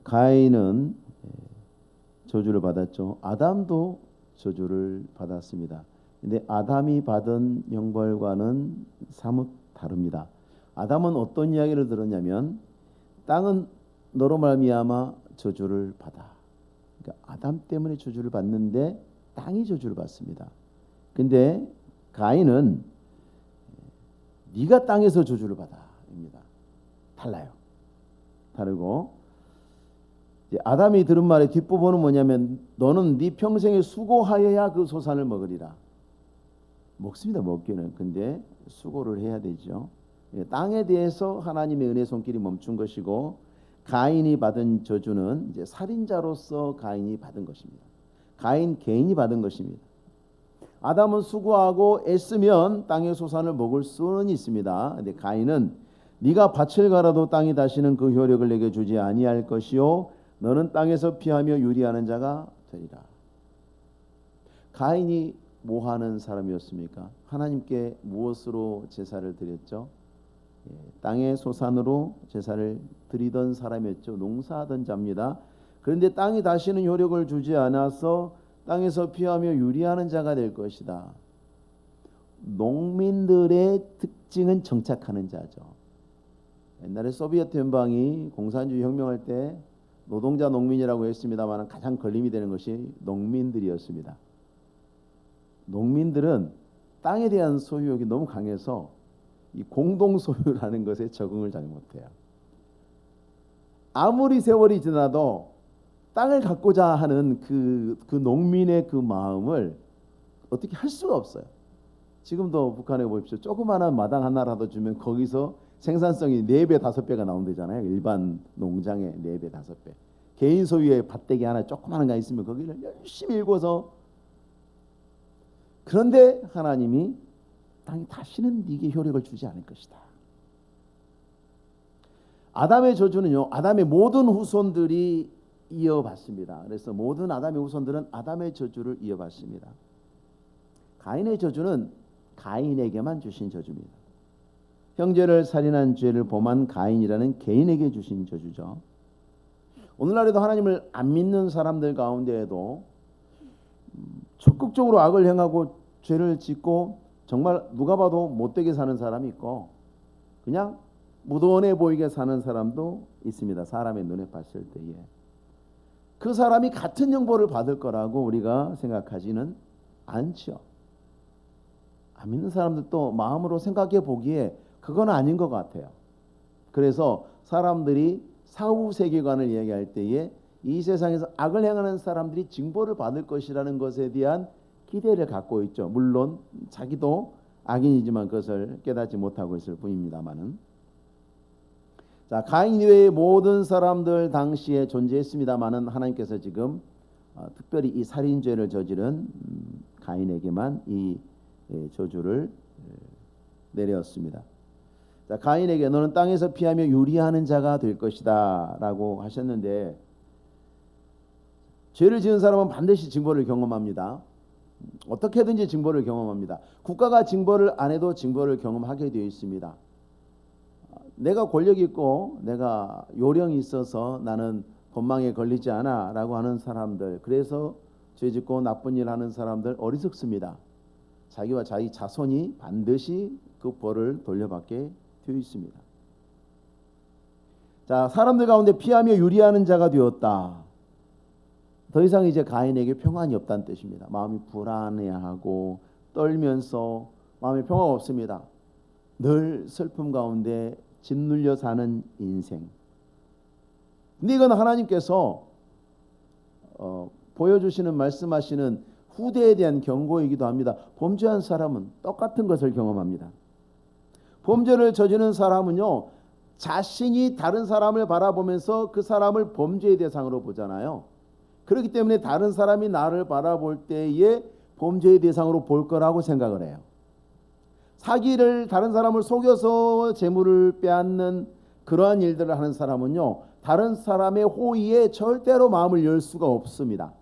가인은 저주를 받았죠. 아담도 저주를 받았습니다. 근데 아담이 받은 형벌과는 사뭇 다릅니다. 아담은 어떤 이야기를 들었냐면 땅은 너로 말미암아 저주를 받아. 그러니까 아담 때문에 저주를 받는데 땅이 저주를 받습니다. 근데 가인은 네가 땅에서 저주를 받아입니다. 달라요. 다르고 아담이 들은 말의 뒷부분은 뭐냐면 너는 네 평생에 수고하여야 그 소산을 먹으리라. 먹습니다. 먹기는. 근데 수고를 해야 되죠. 땅에 대해서 하나님의 은혜 손길이 멈춘 것이고 가인이 받은 저주는 이제 살인자로서 가인이 받은 것입니다. 가인 개인이 받은 것입니다. 아담은 수고하고 애쓰면 땅의 소산을 먹을 수는 있습니다. 근데 가인은 네가 밭을 갈아도 땅이 다시는 그 효력을 내게 주지 아니할 것이요 너는 땅에서 피하며 유리하는 자가 되리라. 가인이 뭐 하는 사람이었습니까? 하나님께 무엇으로 제사를 드렸죠? 땅의 소산으로 제사를 드리던 사람이었죠. 농사하던 자입니다. 그런데 땅이 다시는 효력을 주지 않아서 땅에서 피하며 유리하는 자가 될 것이다. 농민들의 특징은 정착하는 자죠. 옛날에 소비에트 연방이 공산주의 혁명할 때 노동자 농민이라고 했습니다만 가장 걸림이 되는 것이 농민들이었습니다. 농민들은 땅에 대한 소유욕이 너무 강해서 이 공동 소유라는 것에 적응을 잘 못해요. 아무리 세월이 지나도 땅을 갖고자 하는 그 농민의 그 마음을 어떻게 할 수가 없어요. 지금도 북한에 보십시오. 조그마한 마당 하나라도 주면 거기서 생산성이 4배, 5배가 나온다잖아요. 일반 농장의 4배, 5배. 개인 소유의 밭대기 하나 조그마한 거 있으면 거기를 열심히 일궈서 그런데 하나님이 땅이 다시는 네게 효력을 주지 않을 것이다. 아담의 저주는요. 아담의 모든 후손들이 이어받습니다. 그래서 모든 아담의 후손들은 아담의 저주를 이어받습니다. 가인의 저주는 가인에게만 주신 저주입니다. 형제를 살인한 죄를 범한 가인이라는 개인에게 주신 저주죠. 오늘날에도 하나님을 안 믿는 사람들 가운데에도 적극적으로 악을 행하고 죄를 짓고 정말 누가 봐도 못되게 사는 사람이 있고 그냥 무던해 보이게 사는 사람도 있습니다. 사람의 눈에 봤을 때에 그 사람이 같은 형벌을 받을 거라고 우리가 생각하지는 않죠. 안 믿는 사람들도 마음으로 생각해 보기에 그건 아닌 것 같아요. 그래서 사람들이 사후 세계관을 이야기할 때에 이 세상에서 악을 행하는 사람들이 징벌을 받을 것이라는 것에 대한 기대를 갖고 있죠. 물론 자기도 악인이지만 그것을 깨닫지 못하고 있을 뿐입니다만은. 자, 가인 이외의 모든 사람들 당시에 존재했습니다만은 하나님께서 지금 특별히 이 살인죄를 저지른 가인에게만 이 저주를 내렸습니다. 자, 가인에게 너는 땅에서 피하며 유리하는 자가 될 것이다 라고 하셨는데 죄를 지은 사람은 반드시 징벌을 경험합니다. 어떻게든지 징벌을 경험합니다. 국가가 징벌을 안 해도 징벌을 경험하게 되어 있습니다. 내가 권력이 있고 내가 요령이 있어서 나는 법망에 걸리지 않아 라고 하는 사람들, 그래서 죄짓고 나쁜 일 하는 사람들 어리석습니다. 자기와 자기 자손이 반드시 그 벌을 돌려받게 되어 있습니다. 자, 사람들 가운데 피하며 유리하는 자가 되었다. 더 이상 이제 가인에게 평안이 없다는 뜻입니다. 마음이 불안해하고 떨면서 마음에 평화가 없습니다. 늘 슬픔 가운데 짓눌려 사는 인생. 근데 이건 하나님께서 보여주시는 말씀하시는 후대에 대한 경고이기도 합니다. 범죄한 사람은 똑같은 것을 경험합니다. 범죄를 저지르는 사람은요, 자신이 다른 사람을 바라보면서 그 사람을 범죄의 대상으로 보잖아요. 그렇기 때문에 다른 사람이 나를 바라볼 때에 범죄의 대상으로 볼 거라고 생각을 해요. 사기를, 다른 사람을 속여서 재물을 빼앗는 그러한 일들을 하는 사람은요, 다른 사람의 호의에 절대로 마음을 열 수가 없습니다.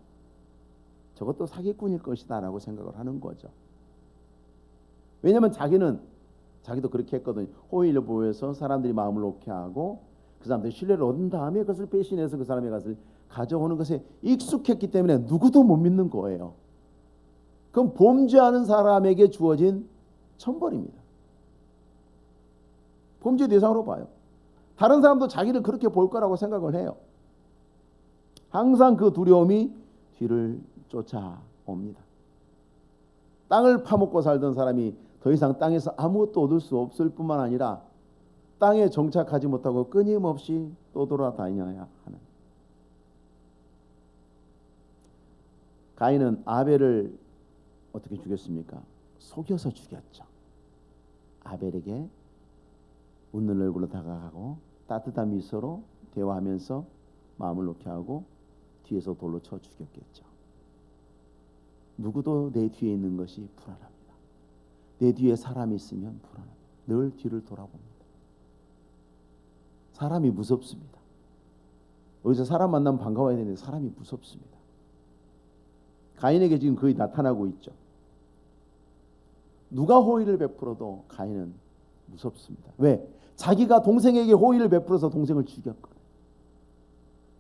저것도 사기꾼일 것이다 라고 생각을 하는 거죠. 왜냐하면 자기도 그렇게 했거든요. 호의를 보여서 사람들이 마음을 놓게 하고, 그 사람들이 신뢰를 얻은 다음에 그것을 배신해서 그 사람의 것을 가져오는 것에 익숙했기 때문에 누구도 못 믿는 거예요. 그럼 범죄하는 사람에게 주어진 천벌입니다. 범죄 대상으로 봐요. 다른 사람도 자기를 그렇게 볼 거라고 생각을 해요. 항상 그 두려움이 뒤를 쫓아옵니다. 땅을 파먹고 살던 사람이 더 이상 땅에서 아무것도 얻을 수 없을 뿐만 아니라 땅에 정착하지 못하고 끊임없이 또 돌아다녀야 하는. 가인은 아벨을 어떻게 죽였습니까? 속여서 죽였죠. 아벨에게 웃는 얼굴로 다가가고 따뜻한 미소로 대화하면서 마음을 놓게 하고 뒤에서 돌로 쳐 죽였겠죠. 누구도 내 뒤에 있는 것이 불안합니다. 내 뒤에 사람이 있으면 불안합니다. 늘 뒤를 돌아봅니다. 사람이 무섭습니다. 어디서 사람 만나면 반가워야 되는데 사람이 무섭습니다. 가인에게 지금 거의 나타나고 있죠. 누가 호의를 베풀어도 가인은 무섭습니다. 왜? 자기가 동생에게 호의를 베풀어서 동생을 죽였거든.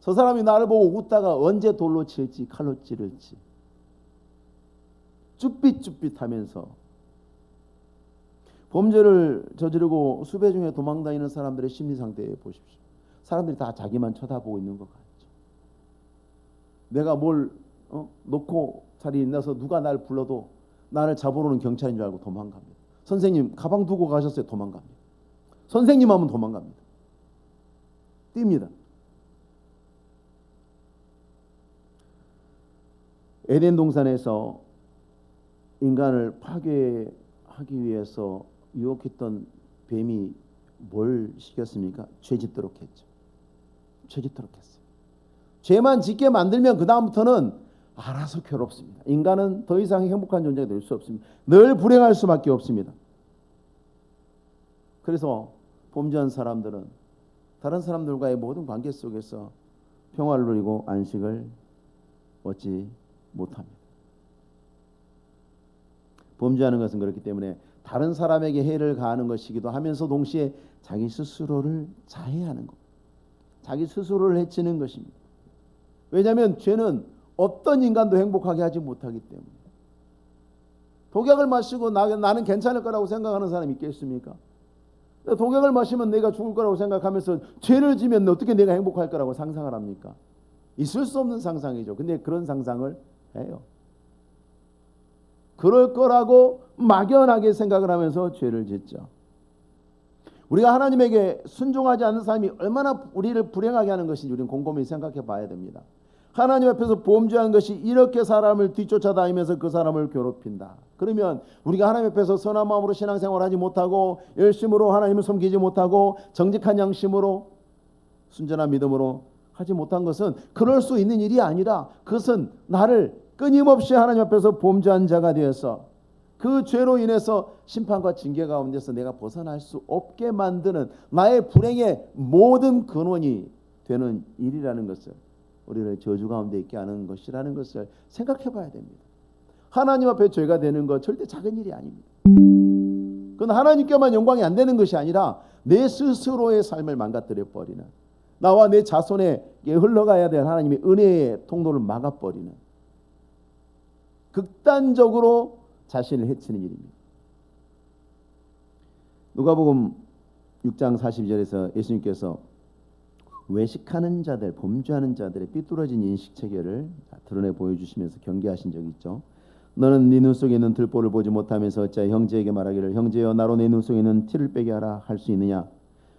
저 사람이 나를 보고 웃다가 언제 돌로 칠지 칼로 찌를지 쭈삣쭈삣하면서 범죄를 저지르고 수배 중에 도망다니는 사람들의 심리 상태에 보십시오. 사람들이 다 자기만 쳐다보고 있는 것 같죠. 내가 뭘 놓고 자리에 있나서 누가 날 불러도 나를 잡으러 오는 경찰인 줄 알고 도망갑니다. 선생님 가방 두고 가셨어요? 도망갑니다. 선생님 하면 도망갑니다. 뜁니다. 에덴 동산에서 인간을 파괴하기 위해서 유혹했던 뱀이 뭘 시켰습니까? 죄 짓도록 했죠. 죄 짓도록 했어요. 죄만 짓게 만들면 그 다음부터는 알아서 괴롭습니다. 인간은 더 이상 행복한 존재가 될 수 없습니다. 늘 불행할 수밖에 없습니다. 그래서 범죄한 사람들은 다른 사람들과의 모든 관계 속에서 평화를 누리고 안식을 얻지 못합니다. 범죄하는 것은 그렇기 때문에 다른 사람에게 해를 가하는 것이기도 하면서 동시에 자기 스스로를 자해하는 것, 자기 스스로를 해치는 것입니다. 왜냐하면 죄는 어떤 인간도 행복하게 하지 못하기 때문에. 독약을 마시고 나는 괜찮을 거라고 생각하는 사람이 있겠습니까? 독약을 마시면 내가 죽을 거라고 생각하면서 죄를 지면 어떻게 내가 행복할 거라고 상상을 합니까? 있을 수 없는 상상이죠. 근데 그런 상상을 해요. 그럴 거라고 막연하게 생각을 하면서 죄를 짓죠. 우리가 하나님에게 순종하지 않는 사람이 얼마나 우리를 불행하게 하는 것인지 우리는 곰곰이 생각해 봐야 됩니다. 하나님 앞에서 범죄한 것이 이렇게 사람을 뒤쫓아다니면서 그 사람을 괴롭힌다. 그러면 우리가 하나님 앞에서 선한 마음으로 신앙생활을 하지 못하고 열심으로 하나님을 섬기지 못하고 정직한 양심으로 순전한 믿음으로 하지 못한 것은 그럴 수 있는 일이 아니라 그것은 나를 끊임없이 하나님 앞에서 범죄한 자가 되어서 그 죄로 인해서 심판과 징계 가운데서 내가 벗어날 수 없게 만드는 나의 불행의 모든 근원이 되는 일이라는 것을 우리를 저주 가운데 있게 하는 것이라는 것을 생각해 봐야 됩니다. 하나님 앞에 죄가 되는 것 절대 작은 일이 아닙니다. 그건 하나님께만 영광이 안 되는 것이 아니라 내 스스로의 삶을 망가뜨려 버리는, 나와 내 자손에게 흘러가야 될 하나님의 은혜의 통로를 막아버리는, 극단적으로 자신을 해치는 일입니다. 누가복음 6장 42절에서 예수님께서 외식하는 자들, 범죄하는 자들의 삐뚤어진 인식 체계를 드러내 보여주시면서 경계하신 적이 있죠. 너는 네 눈 속에 있는 들보를 보지 못하면서 어찌하여 형제에게 말하기를 형제여 나로 내 눈 속에 있는 티를 빼게 하라 할 수 있느냐.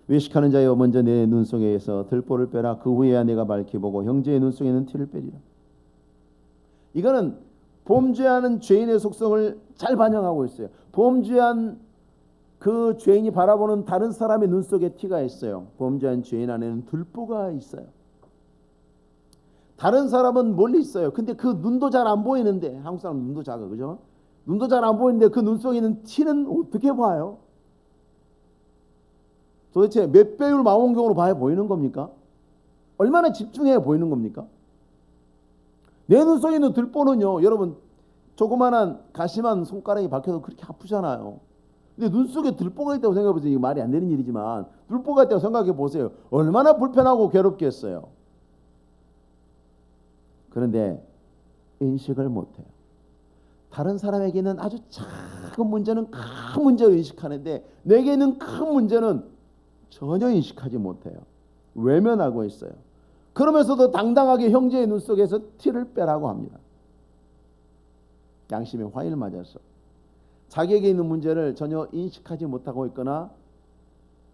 외식하는 자여 먼저 내 눈 속에서 들보를 빼라. 그 후에야 내가 밝히 보고 형제의 눈 속에 있는 티를 빼리라. 이거는 범죄하는 죄인의 속성을 잘 반영하고 있어요. 범죄한 그 죄인이 바라보는 다른 사람의 눈 속에 티가 있어요. 범죄한 죄인 안에는 들보가 있어요. 다른 사람은 멀리 있어요. 근데 그 눈도 잘 안 보이는데, 한국 사람 눈도 작아, 그죠? 눈도 잘 안 보이는데 그 눈 속에 있는 티는 어떻게 봐요? 도대체 몇 배율 망원경으로 봐야 보이는 겁니까? 얼마나 집중해야 보이는 겁니까? 내 눈 속에 있는 들보는요, 여러분 조그만한 가심한 손가락이 박혀도 그렇게 아프잖아요. 근데 눈 속에 들보가 있다고 생각해 보세요. 이거 말이 안 되는 일이지만 들보가 있다고 생각해 보세요. 얼마나 불편하고 괴롭겠어요. 그런데 인식을 못해요. 다른 사람에게는 아주 작은 문제는 큰 문제로 인식하는데 내게는 큰 문제는 전혀 인식하지 못해요. 외면하고 있어요. 그러면서도 당당하게 형제의 눈 속에서 티를 빼라고 합니다. 양심의 화를 맞아서 자기에게 있는 문제를 전혀 인식하지 못하고 있거나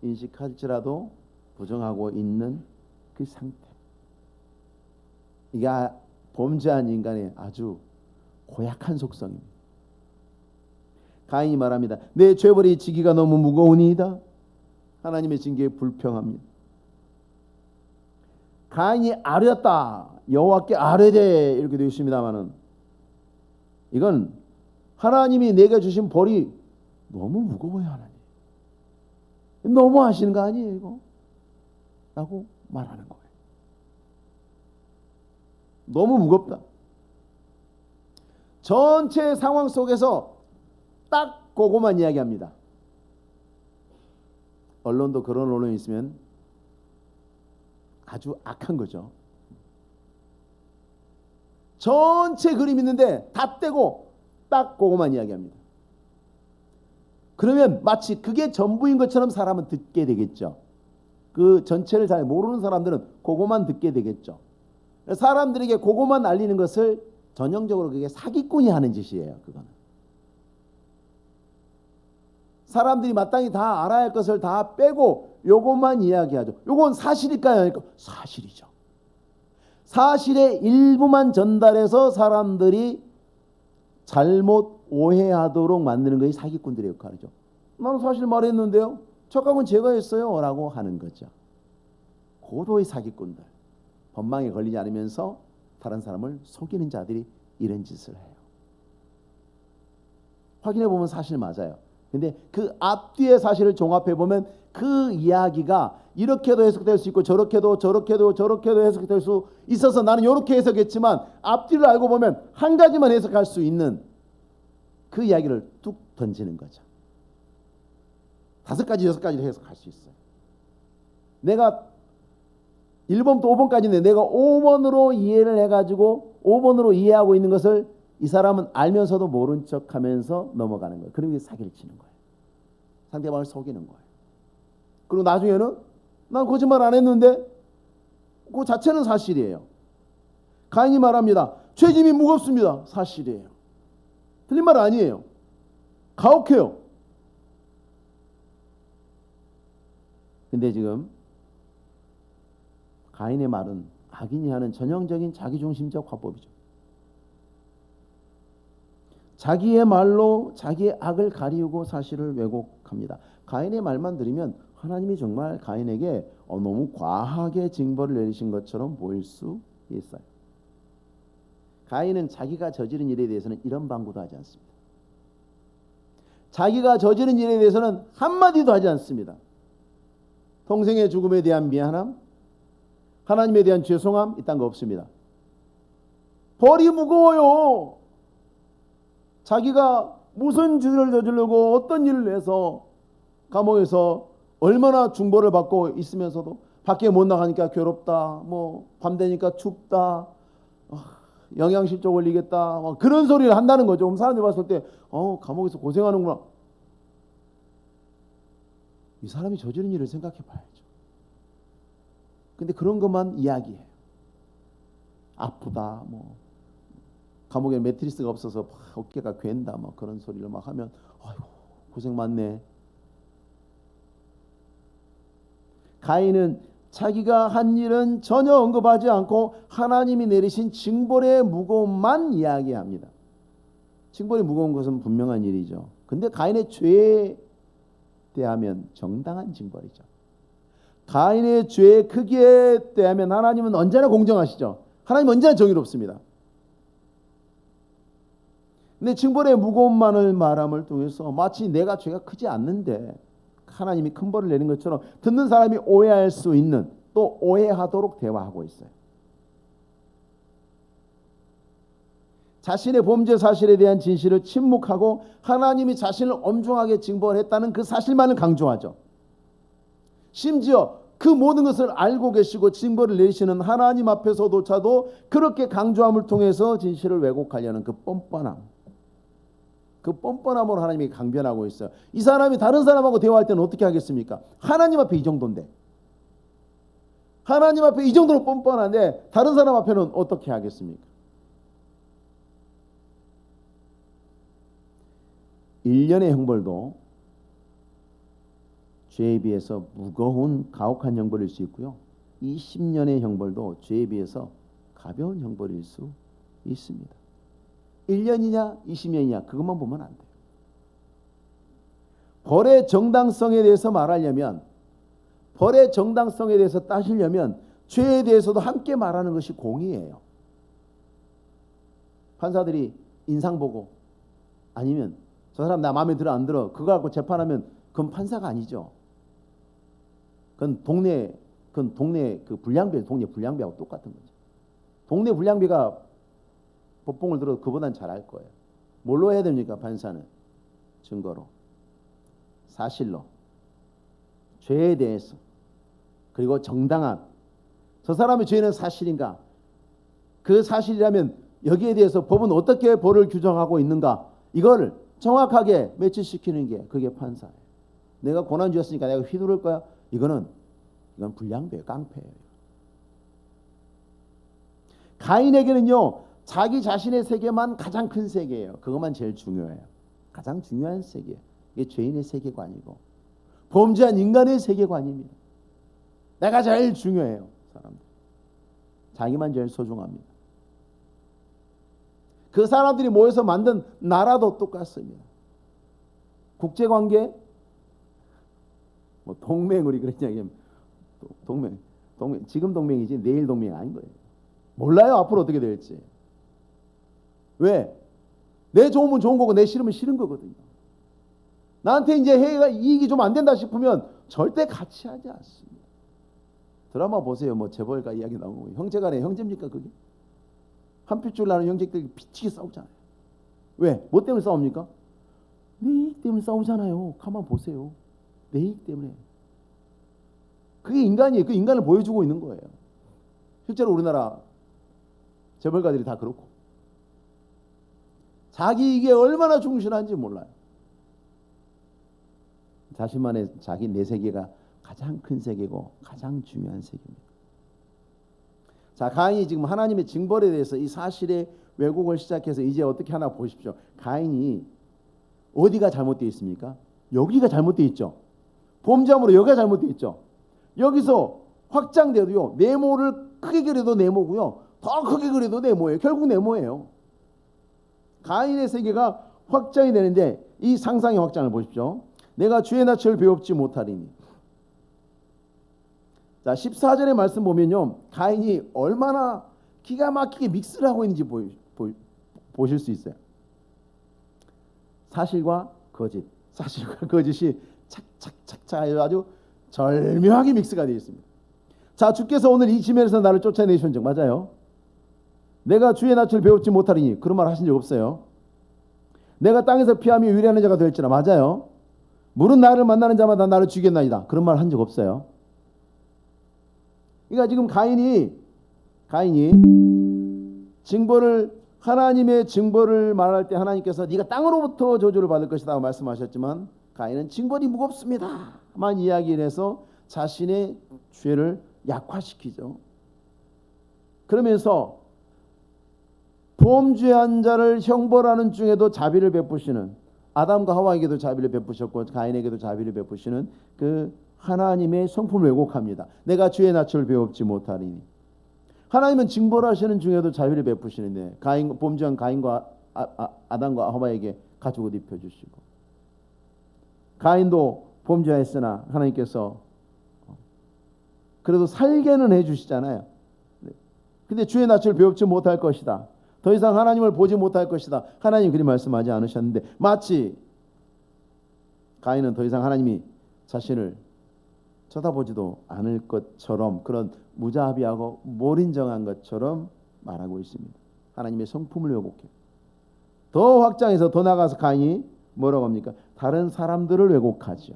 인식할지라도 부정하고 있는 그 상태. 이게 범죄한 인간의 아주 고약한 속성입니다. 가인이 말합니다. 내 죄벌이 지기가 너무 무거우니이다. 하나님의 징계에 불평합니다. 가인이 아뢰었다. 여호와께 아뢰되 이렇게 되어 있습니다만은 이건 하나님이 내게 주신 벌이 너무 무거워요. 하나님 너무 하시는 거 아니에요 이거? 라고 말하는 거예요. 너무 무겁다. 전체 상황 속에서 딱 그거만 이야기합니다. 언론도 그런 언론이 있으면 아주 악한 거죠. 전체 그림 있는데 다 떼고 딱 그거만 이야기합니다. 그러면 마치 그게 전부인 것처럼 사람은 듣게 되겠죠. 그 전체를 잘 모르는 사람들은 그거만 듣게 되겠죠. 사람들에게 그거만 알리는 것을 전형적으로 그게 사기꾼이 하는 짓이에요. 그거는 사람들이 마땅히 다 알아야 할 것을 다 빼고 요것만 이야기하죠. 요건 사실일까요? 아닐까요? 사실이죠. 사실의 일부만 전달해서 사람들이 잘못 오해하도록 만드는 것이 사기꾼들의 역할이죠. 나는 사실 말했는데요. 착각은 제가 했어요. 라고 하는 거죠. 고도의 사기꾼들. 법망에 걸리지 않으면서 다른 사람을 속이는 자들이 이런 짓을 해요. 확인해 보면 사실 맞아요. 근데 그 앞뒤의 사실을 종합해 보면 그 이야기가 이렇게도 해석될 수 있고 저렇게도 해석될 수 있어서 나는 이렇게 해석했지만 앞뒤를 알고 보면 한 가지만 해석할 수 있는 그 이야기를 뚝 던지는 거죠. 5가지 6가지를 해석할 수 있어요. 내가 1번부터 5번까지인데 내가 5번으로 이해를 해가지고 5번으로 이해하고 있는 것을 이 사람은 알면서도 모른 척하면서 넘어가는 거예요. 그러면 사기를 치는 거예요. 상대방을 속이는 거예요. 그리고 나중에는 난 거짓말 안 했는데 그 자체는 사실이에요. 가인이 말합니다. 죄짐이 무겁습니다. 사실이에요. 틀린 말 아니에요. 가혹해요. 근데 지금 가인의 말은 악인이 하는 전형적인 자기중심적 화법이죠. 자기의 말로 자기의 악을 가리우고 사실을 왜곡합니다. 가인의 말만 들으면 하나님이 정말 가인에게 너무 과하게 징벌을 내리신 것처럼 보일 수 있어요. 가인은 자기가 저지른 일에 대해서는 이런 방구도 하지 않습니다. 자기가 저지른 일에 대해서는 한마디도 하지 않습니다. 동생의 죽음에 대한 미안함, 하나님에 대한 죄송함 이딴 거 없습니다. 벌이 무거워요. 자기가 무슨 죄를 저지르고 어떤 일을 해서 감옥에서 얼마나 중벌을 받고 있으면서도 밖에 못 나가니까 괴롭다, 밤 되니까 춥다, 영양실조 걸리겠다, 그런 소리를 한다는 거죠. 그럼 사람들이 봤을 때 감옥에서 고생하는구나. 이 사람이 저지른 일을 생각해 봐야죠. 근데 그런 것만 이야기해요. 아프다, 감옥에 매트리스가 없어서 어깨가 괜다, 그런 소리를 막 하면 아이고 고생 많네. 가인은 자기가 한 일은 전혀 언급하지 않고 하나님이 내리신 징벌의 무거움만 이야기합니다. 징벌이 무거운 것은 분명한 일이죠. 근데 가인의 죄에 대하면 정당한 징벌이죠. 가인의 죄의 크기에 대하면 하나님은 언제나 공정하시죠. 하나님은 언제나 정의롭습니다. 근데 징벌의 무거움만을 말함을 통해서 마치 내가 죄가 크지 않는데 하나님이 큰 벌을 내린 것처럼 듣는 사람이 오해할 수 있는, 또 오해하도록 대화하고 있어요. 자신의 범죄 사실에 대한 진실을 침묵하고 하나님이 자신을 엄중하게 징벌했다는 그 사실만을 강조하죠. 심지어 그 모든 것을 알고 계시고 징벌을 내리시는 하나님 앞에서조차도 그렇게 강조함을 통해서 진실을 왜곡하려는 그 뻔뻔함으로 하나님이 강변하고 있어요. 이 사람이 다른 사람하고 대화할 때는 어떻게 하겠습니까? 하나님 앞에 이 정도인데, 하나님 앞에 이 정도로 뻔뻔한데 다른 사람 앞에는 어떻게 하겠습니까? 1년의 형벌도 죄에 비해서 무거운 가혹한 형벌일 수 있고요. 20년의 형벌도 죄에 비해서 가벼운 형벌일 수 있습니다. 1년이냐 20년이냐 그것만 보면 안 돼요. 벌의 정당성에 대해서 말하려면, 벌의 정당성에 대해서 따지려면 죄에 대해서도 함께 말하는 것이 공의예요. 판사들이 인상 보고 아니면 저 사람 나 마음에 들어 안 들어 그거 갖고 재판하면 그건 판사가 아니죠. 그건 동네 그 불량배, 동네 불량배하고 똑같은 거죠. 동네 불량배가 법봉을 들어도 그보단 잘할 거예요. 뭘로 해야 됩니까? 판사는 증거로, 사실로, 죄에 대해서, 그리고 정당한, 저 사람의 죄는 사실인가, 그 사실이라면 여기에 대해서 법은 어떻게 벌을 규정하고 있는가, 이거를 정확하게 매치시키는 게 그게 판사예요. 내가 고난주였으니까 내가 휘두를 거야. 이건 불량배예요. 깡패예요. 가인에게는요, 자기 자신의 세계만 가장 큰 세계예요. 그것만 제일 중요해요. 가장 중요한 세계. 이게 죄인의 세계관이고 범죄한 인간의 세계관입니다. 내가 제일 중요해요. 사람들 자기만 제일 소중합니다. 그 사람들이 모여서 만든 나라도 똑같습니다. 국제관계, 뭐 동맹, 우리 그런 이야기하면 동맹 지금 동맹이지 내일 동맹이 아닌 거예요. 몰라요 앞으로 어떻게 될지. 왜? 내 좋으면 좋은 거고 내 싫으면 싫은 거거든요. 나한테 이제 해가 이익이 좀 안 된다 싶으면 절대 같이 하지 않습니다. 드라마 보세요. 뭐 재벌가 이야기 나오고 형제간에 형제입니까 그게? 한 핏줄 나는 형제끼리 피치게 싸우잖아요. 왜? 뭐 때문에 싸웁니까? 내 이익 때문에 싸우잖아요. 가만 보세요. 내 이익 때문에. 그게 인간이에요. 그 인간을 보여주고 있는 거예요. 실제로 우리나라 재벌가들이 다 그렇고 자기 이익에 얼마나 충실한지 몰라요. 자신만의 자기 내 세계가 가장 큰 세계고 가장 중요한 세계입니다. 자, 가인이 지금 하나님의 징벌에 대해서 이 사실의 왜곡을 시작해서 이제 어떻게 하나 보십시오. 가인이 어디가 잘못되어 있습니까? 여기가 잘못되어 있죠. 범죄함으로 여기가 잘못되어 있죠. 여기서 확장돼도요, 네모를 크게 그려도 네모고요, 더 크게 그려도 네모예요. 결국 네모예요. 가인의 세계가 확장이 되는데 이 상상의 확장을 보십시오. 내가 주의 낯을 배웁지 못하리니. 자, 14절의 말씀 보면요, 가인이 얼마나 기가 막히게 믹스를 하고 있는지 보실 수 있어요. 사실과 거짓, 사실과 거짓이 착착착착 아주 절묘하게 믹스가 되어 있습니다. 자, 주께서 오늘 이 지면에서 나를 쫓아내신 적 맞아요. 내가 주의 낯을 배웁지 못하리니 그런 말 하신 적 없어요. 내가 땅에서 피하며 유리하는 자가 될지라 맞아요. 물은 나를 만나는 자마다 나를 죽이겠나이다 그런 말 한 적 없어요. 그러니까 지금 가인이 징벌을, 하나님의 징벌을 말할 때 하나님께서 네가 땅으로부터 저주를 받을 것이다 말씀하셨지만 가인은 징벌이 무겁습니다만 이야기를 해서 자신의 죄를 약화시키죠. 그러면서 범죄한 자를 형벌하는 중에도 자비를 베푸시는, 아담과 하와에게도 자비를 베푸셨고 가인에게도 자비를 베푸시는 그 하나님의 성품을 왜곡합니다. 내가 주의 낯을 배웁지 못하리니. 하나님은 징벌하시는 중에도 자비를 베푸시는데 범죄한 가인과 아담과 하와에게 가죽을 입혀주시고, 가인도 범죄했으나 하나님께서 그래도 살게는 해주시잖아요. 근데 주의 낯을 배웁지 못할 것이다, 더 이상 하나님을 보지 못할 것이다, 하나님 그리 말씀하지 않으셨는데 마치 가인은 더 이상 하나님이 자신을 쳐다보지도 않을 것처럼, 그런 무자비하고 몰인정한 것처럼 말하고 있습니다. 하나님의 성품을 왜곡해. 더 확장해서 더 나가서 가인이 뭐라고 합니까? 다른 사람들을 왜곡하죠.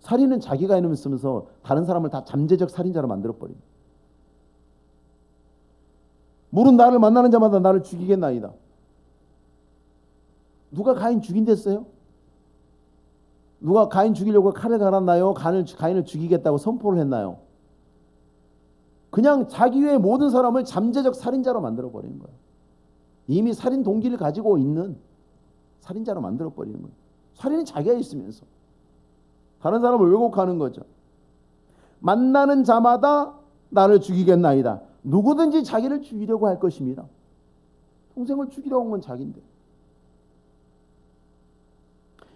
살인은 자기가 이놈을 쓰면서 다른 사람을 다 잠재적 살인자로 만들어버립니다. 물은 나를 만나는 자마다 나를 죽이겠나이다. 누가 가인 죽인댔어요? 누가 가인 죽이려고 칼을 갈았나요? 가인을 죽이겠다고 선포를 했나요? 그냥 자기 외의 모든 사람을 잠재적 살인자로 만들어버리는 거예요. 이미 살인 동기를 가지고 있는 살인자로 만들어버리는 거예요. 살인은 자기가 있으면서 다른 사람을 왜곡하는 거죠. 만나는 자마다 나를 죽이겠나이다. 누구든지 자기를 죽이려고 할 것입니다. 동생을 죽이려고 한 건 자기인데.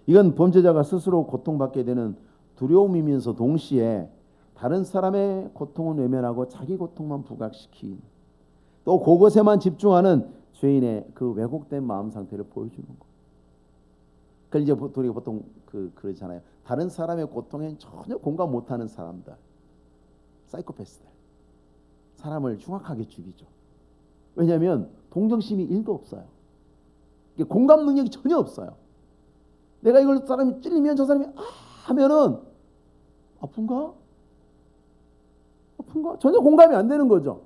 이건 범죄자가 스스로 고통받게 되는 두려움이면서 동시에 다른 사람의 고통은 외면하고 자기 고통만 부각시킨, 또 그것에만 집중하는 죄인의 그 왜곡된 마음 상태를 보여주는 거. 그러니까 이제 우리가 보통 그러잖아요. 다른 사람의 고통에 전혀 공감 못하는 사람들, 사이코패스들, 사람을 흉악하게 죽이죠. 왜냐하면 동정심이 1도 없어요. 공감 능력이 전혀 없어요. 내가 이걸 사람이 찔리면 저 사람이 하면은 아픈가? 전혀 공감이 안 되는 거죠.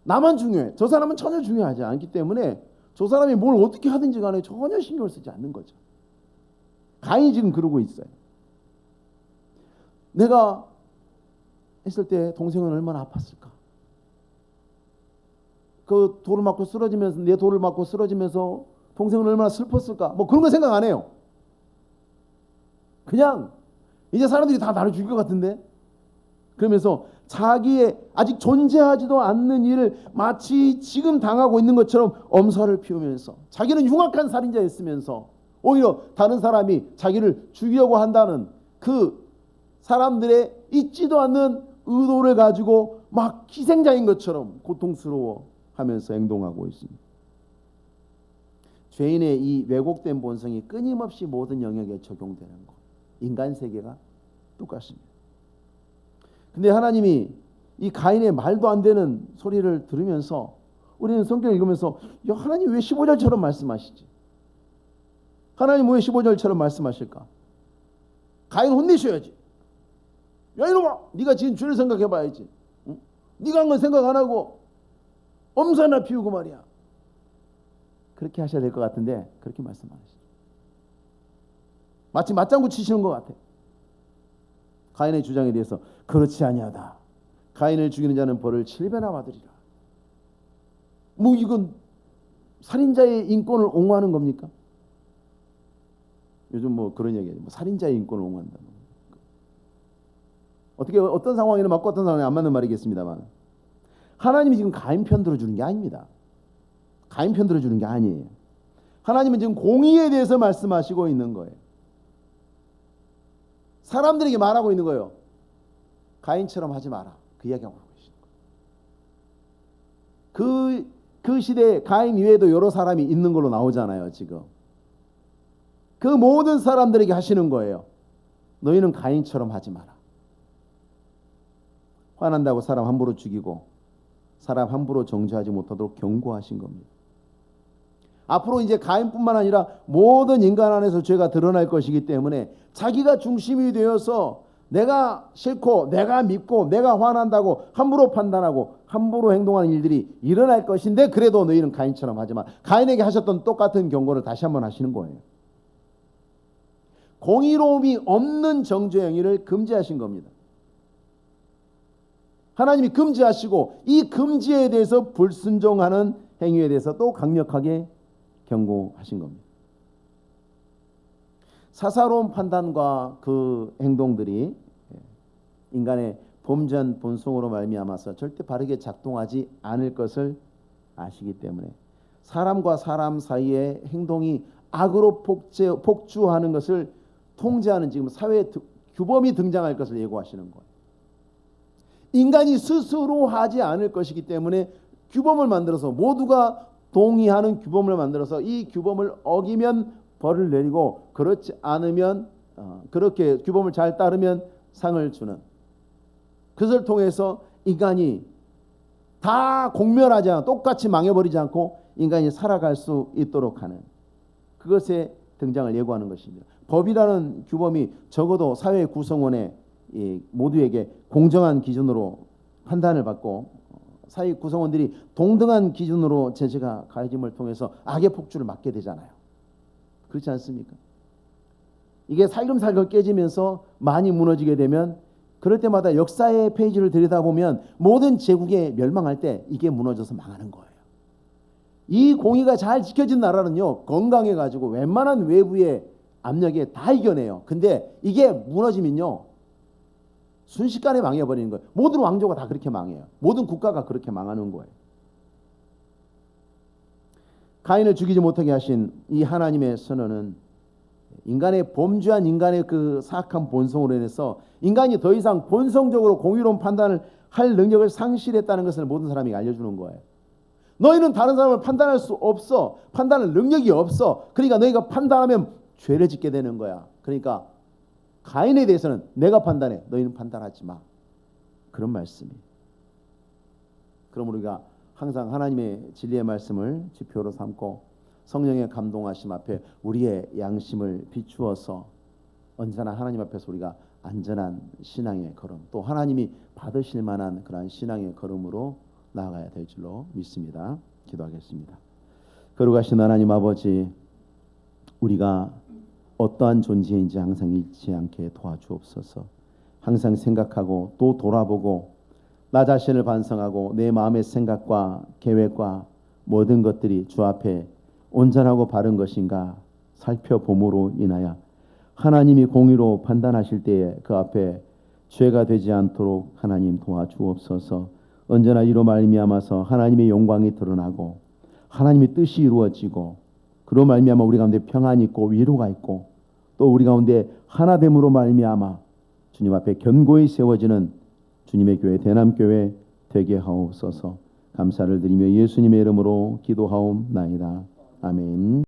나만 중요해. 저 사람은 전혀 중요하지 않기 때문에 저 사람이 뭘 어떻게 하든지 간에 전혀 신경을 쓰지 않는 거죠. 가인이 지금 그러고 있어요. 내가 했을 때 동생은 얼마나 아팠을까? 그 돌을 맞고 쓰러지면서, 내 돌을 맞고 쓰러지면서 동생은 얼마나 슬펐을까? 뭐 그런 거 생각 안 해요. 그냥 이제 사람들이 다 나를 죽일 것 같은데? 그러면서 자기의 아직 존재하지도 않는 일을 마치 지금 당하고 있는 것처럼 엄살을 피우면서, 자기는 흉악한 살인자였으면서 오히려 다른 사람이 자기를 죽이려고 한다는 그 사람들의 있지도 않는 의도를 가지고 막 희생자인 것처럼 고통스러워하면서 행동하고 있습니다. 죄인의 이 왜곡된 본성이 끊임없이 모든 영역에 적용되는 것. 인간 세계가 똑같습니다. 근데 하나님이 이 가인의 말도 안 되는 소리를 들으면서 우리는 성경을 읽으면서, 야, 하나님 왜 15절처럼 말씀하시지? 하나님 왜 15절처럼 말씀하실까? 가인 혼내셔야지. 야, 이놈아, 네가 지은 죄를 생각해봐야지. 응? 네가 한 건 생각 안 하고 엄살나 피우고 말이야. 그렇게 하셔야 될 것 같은데 그렇게 말씀 안 하시죠. 마치 맞장구 치시는 것 같아. 가인의 주장에 대해서 그렇지 아니하다. 가인을 죽이는 자는 벌을 7배나 받으리라. 뭐 이건 살인자의 인권을 옹호하는 겁니까? 요즘 뭐 그런 얘기예요. 뭐 살인자의 인권을 옹호한다. 어떤 상황에는 맞고 어떤 상황에 안 맞는 말이겠습니다만, 하나님이 지금 가인 편 들어주는 게 아닙니다. 가인 편 들어주는 게 아니에요. 하나님은 지금 공의에 대해서 말씀하시고 있는 거예요. 사람들에게 말하고 있는 거예요. 가인처럼 하지 마라. 그 이야기하고 계시는 거예요. 그 시대에 가인 이외에도 여러 사람이 있는 걸로 나오잖아요. 지금 그 모든 사람들에게 하시는 거예요. 너희는 가인처럼 하지 마라. 화난다고 사람 함부로 죽이고 사람 함부로 정죄하지 못하도록 경고하신 겁니다. 앞으로 이제 가인뿐만 아니라 모든 인간 안에서 죄가 드러날 것이기 때문에 자기가 중심이 되어서 내가 싫고 내가 밉고 내가 화난다고 함부로 판단하고 함부로 행동하는 일들이 일어날 것인데, 그래도 너희는 가인처럼 하지 마. 가인에게 하셨던 똑같은 경고를 다시 한번 하시는 거예요. 공의로움이 없는 정죄 행위를 금지하신 겁니다. 하나님이 금지하시고 이 금지에 대해서 불순종하는 행위에 대해서 또 강력하게 경고하신 겁니다. 사사로운 판단과 그 행동들이 인간의 범죄한 본성으로 말미암아서 절대 바르게 작동하지 않을 것을 아시기 때문에 사람과 사람 사이의 행동이 악으로 폭주하는 것을 통제하는 지금 사회 규범이 등장할 것을 예고하시는 거예요. 인간이 스스로 하지 않을 것이기 때문에 규범을 만들어서, 모두가 동의하는 규범을 만들어서 이 규범을 어기면 벌을 내리고 그렇지 않으면 그렇게 규범을 잘 따르면 상을 주는, 그것을 통해서 인간이 다 공멸하지 않고 똑같이 망해버리지 않고 인간이 살아갈 수 있도록 하는 그것의 등장을 예고하는 것입니다. 법이라는 규범이 적어도 사회 구성원의 모두에게 공정한 기준으로 판단을 받고 사회 구성원들이 동등한 기준으로 제재가 가해짐을 통해서 악의 폭주를 막게 되잖아요. 그렇지 않습니까? 이게 살금살금 깨지면서 많이 무너지게 되면 그럴 때마다 역사의 페이지를 들여다보면 모든 제국이 멸망할 때 이게 무너져서 망하는 거예요. 이 공의가 잘 지켜진 나라는요, 건강해가지고 웬만한 외부의 압력에 다 이겨내요. 근데 이게 무너지면요, 순식간에 망해버리는 거예요. 모든 왕조가 다 그렇게 망해요. 모든 국가가 그렇게 망하는 거예요. 가인을 죽이지 못하게 하신 이 하나님의 선언은 인간의 범죄한 인간의 그 사악한 본성으로 인해서 인간이 더 이상 본성적으로 공의로운 판단을 할 능력을 상실했다는 것을 모든 사람이 알려주는 거예요. 너희는 다른 사람을 판단할 수 없어. 판단할 능력이 없어. 그러니까 너희가 판단하면 죄를 짓게 되는 거야. 그러니까 가인에 대해서는 내가 판단해. 너희는 판단하지 마. 그런 말씀이에요. 그럼 우리가 항상 하나님의 진리의 말씀을 지표로 삼고 성령의 감동하심 앞에 우리의 양심을 비추어서 언제나 하나님 앞에서 우리가 안전한 신앙의 걸음, 또 하나님이 받으실 만한 그러한 신앙의 걸음으로 나아가야 될 줄로 믿습니다. 기도하겠습니다. 거룩하신 하나님 아버지, 우리가 어떠한 존재인지 항상 잃지 않게 도와주옵소서. 항상 생각하고 또 돌아보고 나 자신을 반성하고 내 마음의 생각과 계획과 모든 것들이 주 앞에 온전하고 바른 것인가 살펴봄으로 인하여 하나님이 공의로 판단하실 때에 그 앞에 죄가 되지 않도록 하나님 도와주옵소서. 언제나 이로 말미암아서 하나님의 영광이 드러나고 하나님의 뜻이 이루어지고 그로 말미암아 우리 가운데 평안이 있고 위로가 있고 또 우리 가운데 하나됨으로 말미암아 주님 앞에 견고히 세워지는 주님의 교회 대남교회 되게 하옵소서. 감사를 드리며 예수님의 이름으로 기도하옵나이다. 아멘.